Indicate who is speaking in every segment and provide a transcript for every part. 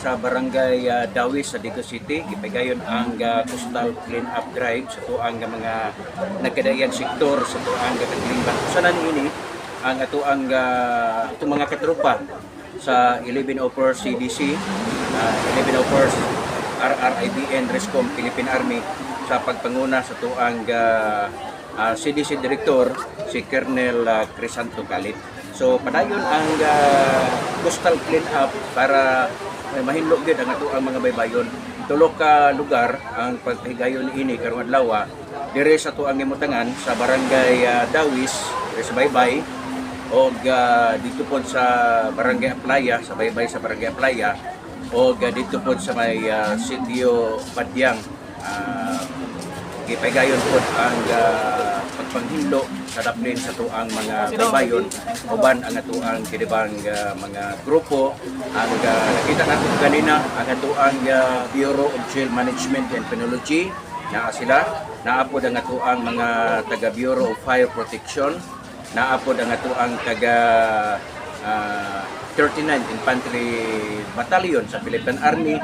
Speaker 1: sa barangay Dawis sa Digo City. Gipahigayon ang coastal clean up drive sa tuang mga nagkadayan sektor sa tuang Katilimban. Usanan ini ang atuang itong mga katropa sa 11 Opers CDC, 11 Opers RRIBN Rescom Philippine Army sa pagpanguna sa tuang CDC Director si Colonel Crisanto Calit. So padayon ang coastal clean up para mahinlo gyud ang ato ang mga baybayon. Tulo ka lugar ang paghigayon ini karong adlaw dire sa tuang gimutangan sa barangay Dawis sa Baybay o dito pod sa barangay Playa sa Baybay sa barangay Playa o dito pod sa may Sitio Badyang. Gipahigayon pod ang pagpanghinlo sa daplin sa tuang mga baybayon uban ang atuang kinibang mga grupo ang nakita natin kanina ang atuang Bureau of Jail Management and Penology naa sila, naapod ang atuang mga taga Bureau of Fire Protection, naapod ang atuang taga 39th Infantry Battalion sa Philippine Army,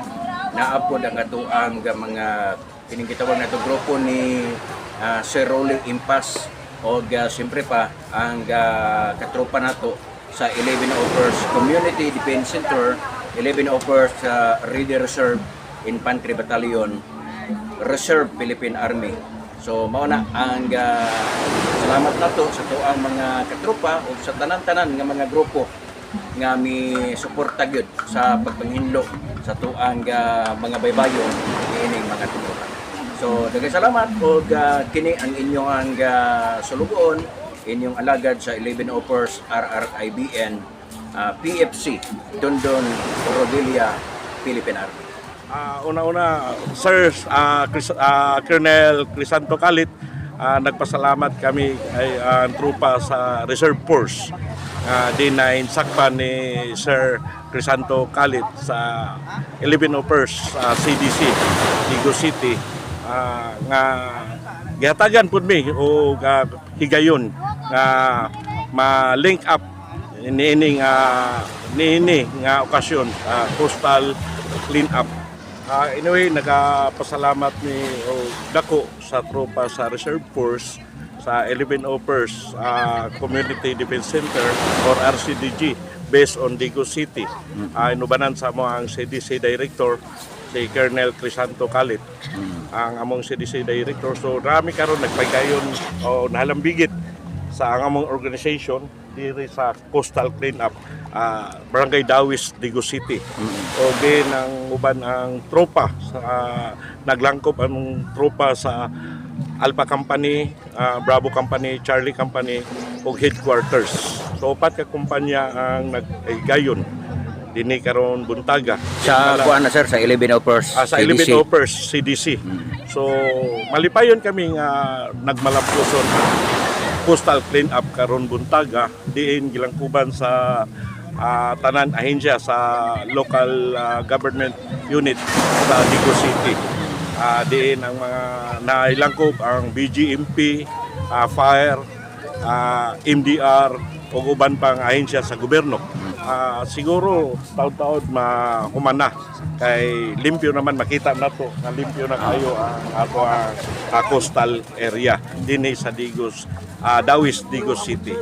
Speaker 1: naapod ang atuang mga kinigitawag na itong grupo ni Sir Rolly Impas o siyempre pa ang katropa nato sa 11 Opers Community Defense Center, 11 Opers Ready Reserve Infantry Battalion, Reserve Philippine Army. So mao na ang salamat nato sa tuang mga katropa o sa tanan-tanan nga mga grupo nga mi suporta gyud sa pagpanghinlo sa tuang mga baybayon ining mga tropa. So, daghang salamat o kini ang inyong sulugon, inyong alagad sa 11 Opers RRIBN PFC, Dondon, Rodilla, Philippine Army.
Speaker 2: Una-una, Sir Colonel Crisanto Calit, nagpasalamat kami ay trupa sa Reserve Force din na insakpan ni Sir Crisanto Calit sa 11 Opers CDC, Digo City. Nga gihatagan pud mi o higayon nga ma-link up niini nga okasyon coastal clean up. Anyway, nagapasalamat mi o dako sa tropa sa Reserve Force sa 11 Opers Community Defense Center or RCDG based on Digo City. Inubanan sa mo ang CDC Director si Colonel Crisanto Calit, ang among CDC Director. So rami karon nagpaygayon o nahalambigit sa ang among organization diri sa coastal cleanup Barangay Dawis, Digo City. O din ang uban ang tropa sa naglangkop ang tropa sa Alpha Company, Bravo Company, Charlie Company ug headquarters. So upat ka kumpanya ang nagpaygayon dini karon buntaga
Speaker 1: Sa kuan na sir sa 11 Opers
Speaker 2: sa 11 Opers CDC. So malipayon kami nga nagmalaploson coastal clean up karon buntaga diin gilangkuban sa tanan ahensya sa local government unit sa Digo City. Diin ang mga nailangkob ang BGMP, Fire, MDR ug uban pang ahensya sa gobyerno. Siguro taon-taon humana kay limpyo naman makita nato na limpyo na kayo ang ato ang coastal area dinhi sa Digos Dawis, Digo City.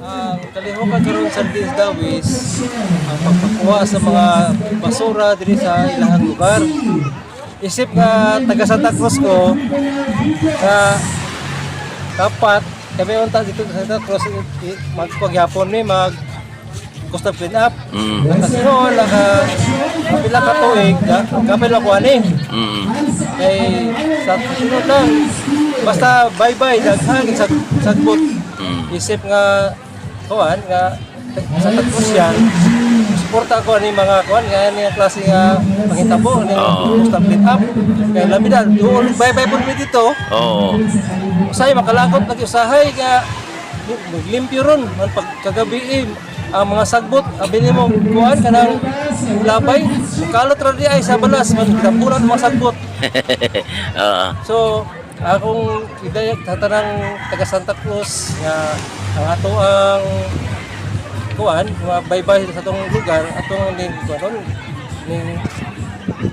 Speaker 3: Kalihukan karon sa Dawis ang pagpakuha sa mga basura diri sa ilahang lugar. Isip nga taga Santa Cruz ko dapat kami unta dito sa Santa Cruz magpagyapon ni mag coastal clean up. Kasi noon, kapila ka tuig, kapila ko ani. Kay sa sunod lang, basta bye-bye, daghang sagbot. Isip nga, kuhan, nga sa tagpos yan, suporta ko ni mga kuhan, nga niya klase nga pangitabo, ni coastal clean up. Kaya lamidan, doon bye-bye po dito. Usahay, makalakot, nag-usahay, nga limpyo ron, pagkagabi ang mga sagbot, abili mo kuhan ka ng labay, kalot rin ay sa balas, magkapulan mga sagbot. So, akong idayag tatanang taga Santa Cruz nga ang ato ang kuhan, mga baybay sa itong lugar, atong ning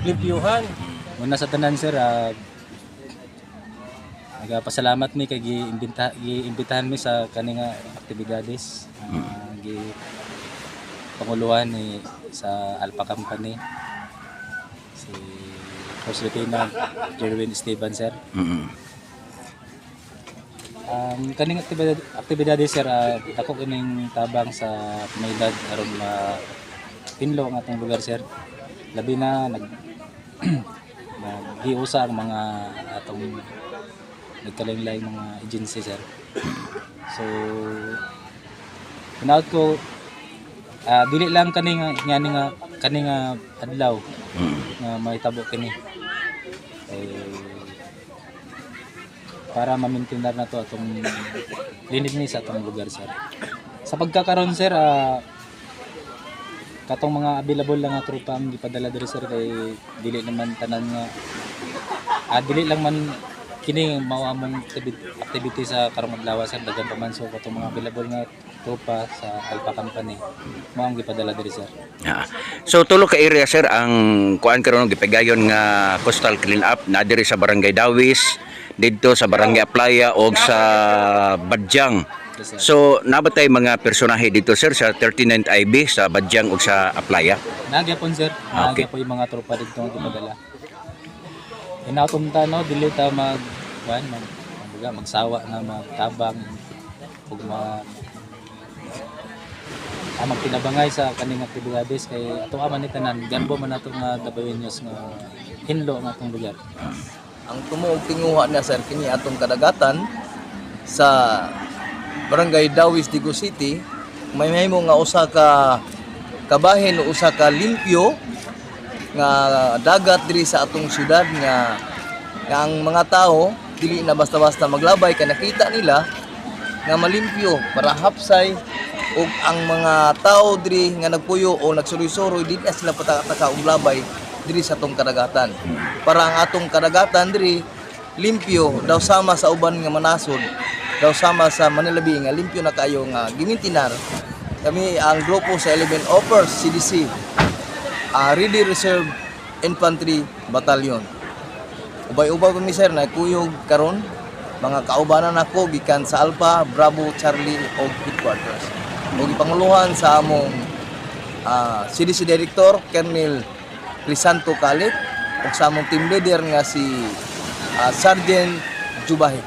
Speaker 3: limpyuhan.
Speaker 4: Muna sa tanan sir, nagapasalamat mi kay giimbitahan mi sa kaninga aktibidades. Gi panguluhan ni sa Alpha Company. Si First Lieutenant Jerwin Esteban sir. Kaning aktibidades sir, ako kining tabang sa komunidad aron pinlo ang atong lugar sir. Labi na naghiusa ang mga atong nagkalain-lain mga agency sir. So pinaut ko dili lang kaninga adlaw nga mahitabo kini para ma-maintain na to atong lininis sa atong lugar sir. Sa pagkakaroon sir, katong mga available lang nga tropa ang gipadala diri sir kay dili naman tanan nga dili lang man kini mao among activity sa karong adlaw sir, daghan pa man so katong mga available nga tropa sa Alpha Company mao ang gipadala diri sir.
Speaker 1: So tulo ka area sir ang kuan karon gipigayon nga coastal clean up na diri sa Barangay Dawis, didto sa Barangay Aplaya o sa Badyang.
Speaker 4: Yes, sir.
Speaker 1: So nabatay mga personahe dito sir sa 39th IB sa Badyang o sa Aplaya.
Speaker 4: Nagyapon sir,
Speaker 1: Okay.
Speaker 4: nagyapon yung mga tropa dito nga gipadala. Inatumta no dili ta magsawa na magtabang ug magtinabangay sa kaning aktibidades kay ato man ni tanan ganbo man nato nga Dabaweños nga hinlo nga atong lugar.
Speaker 5: Ang tumuog tinguha na sir kini atong kadagatan sa Barangay Dawis, Digo City, may mahimo nga usa ka kabahin o usa ka limpyo nga dagat diri sa atong syudad nga ang mga tao dili na basta-basta maglabay kay nakita nila nga malimpyo para hapsay ug ang mga tao diri nga nagpuyo o nagsuroy-suroy dili na sila pataka og labay diri sa atong kadagatan. Para ang atong kadagatan diri limpyo daw sama sa uban nga manasod, daw sama sa Manilabi nga limpyo na kayo nga gimintinar. Kami ang grupo sa 11 Offers CDC, Ready Reserve Infantry Battalion. Ubay-ubay kami sir na kuyog karon mga kaubanan nako gikan sa Alpha, Bravo, Charlie o Headquarters. O gipanguluhan sa among CDC Director Colonel Crisanto Calit o sa among team leader nga si Sergeant Jubahe.